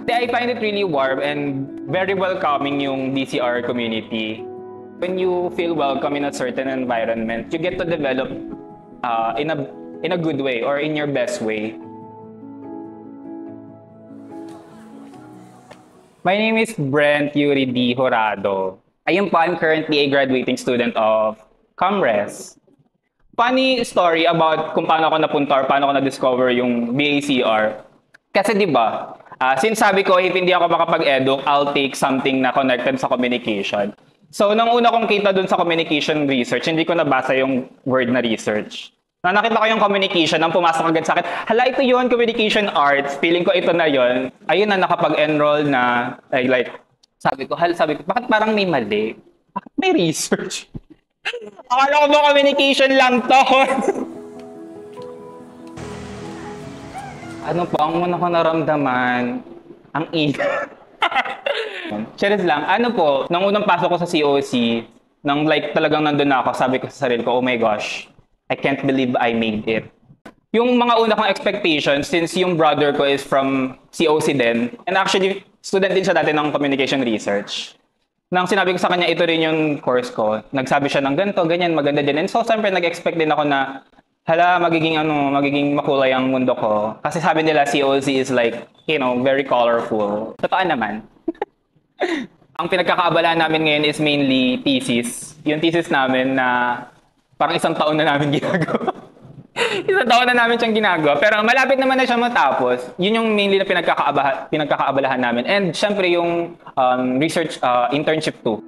I find it really warm and very welcoming yung DCR community. When you feel welcome in a certain environment, you get to develop in a good way or in your best way. My name is Brent Yuri D. Horado. Ayun po, I'm currently a graduating student of Comres. Funny story about kung paano ako napunta or paano ako na-discover yung BACR. Kasi di ba, since sabi ko, if hindi ako makapag-edu, I'll take something na connected sa communication. So, nang una kong kita dun sa communication research, hindi ko nabasa yung word na research. Na nakita ko yung communication, nang pumasok agad sa akin, hala, ito yun, communication arts. Feeling ko ito na yun. Ayun na, nakapag-enroll na, sabi ko, bakit parang may mali? Bakit may research? Akala ko ba communication lang to? Ano po, ang una ko naramdaman, ang Cheers lang. Ano po, nang unang pasok ko sa COC, nang talagang nandun na ako, sabi ko sa sarili ko, oh my gosh, I can't believe I made it. Yung mga una kong expectations, since yung brother ko is from COC din, and actually, student din siya dati ng communication research. Nang sinabi ko sa kanya, ito rin yung course ko, nagsabi siya ng ganito, ganyan, maganda din. And so, siyempre, nag-expect din ako na, hala, magiging makulay ang mundo ko. Kasi sabi nila, COC is very colorful. Totoo naman. Ang pinagkakaabalahan namin ngayon is mainly thesis. Yung thesis namin na parang isang taon na namin ginagawa. Isang taon na namin siyang ginagawa. Pero malapit naman na siya matapos. Yun yung mainly na pinagkakaabalahan namin. And syempre yung research internship too.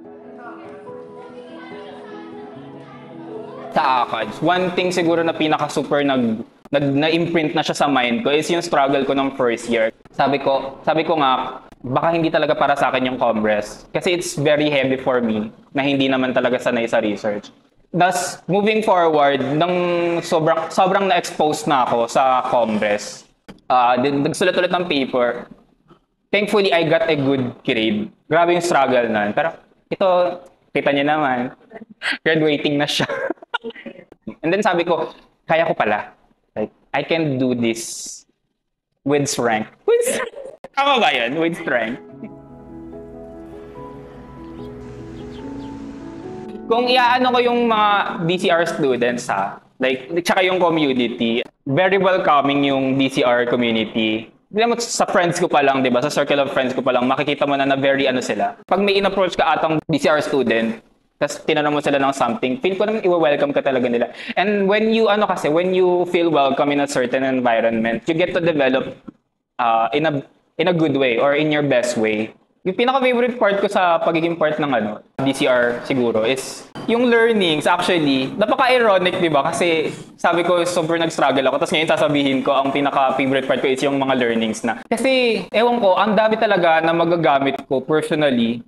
Sa ACADS, one thing siguro na pinaka-super na-imprint na siya sa mind ko is yung struggle ko ng first year. Sabi ko nga, baka hindi talaga para sa akin yung Comres. Kasi it's very heavy for me na hindi naman talaga sanay sa research. Thus, moving forward, nang sobrang na-expose na ako sa Comres, nagsulat ulit ng paper. Thankfully, I got a good grade. Grabe yung struggle na. Pero ito, kita niyo naman, graduating na siya. And then sabi ko, kaya ko pala. I can do this with strength. Tama ba yun? With strength. Kung iaano ko yung mga DCR students tsaka yung community, very welcoming yung DCR community. Sa friends ko pa lang, di ba? Sa circle of friends ko pa lang, makikita mo na very sila. Pag may in-approach ka atang DCR student, tapos tinanong mo sila ng something, feel ko naman i-welcome ka talaga nila. And when you feel welcome in a certain environment, you get to develop in a good way or in your best way. Yung pinaka-favorite part ko sa pagiging part ng DCR siguro is yung learnings. Actually, napaka-ironic, di ba? Kasi sabi ko, super nag-struggle ako. Tapos ngayon sasabihin ko, ang pinaka-favorite part ko is yung mga learnings na. Kasi, ewan ko, ang dami talaga na magagamit ko personally.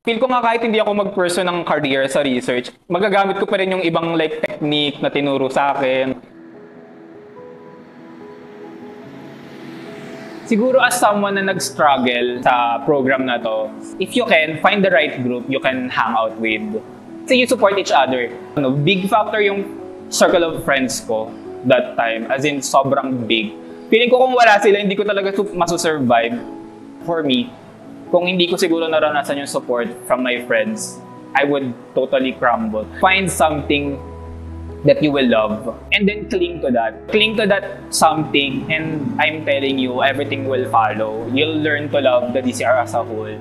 Feel ko nga kahit hindi ako mag-pursue ng career sa research, magagamit ko pa rin yung ibang technique na tinuro sa akin. Siguro as someone na nag-struggle sa program na to, if you can find the right group you can hang out with. So you support each other. Big factor yung circle of friends ko that time, as in sobrang big. Feeling ko kung wala sila, hindi ko talaga masu-survive. For me, kung hindi ko siguro naranasan yung support from my friends, I would totally crumble. Find something that you will love and then cling to that something, and I'm telling you, everything will follow. You'll learn to love the DCR as a whole.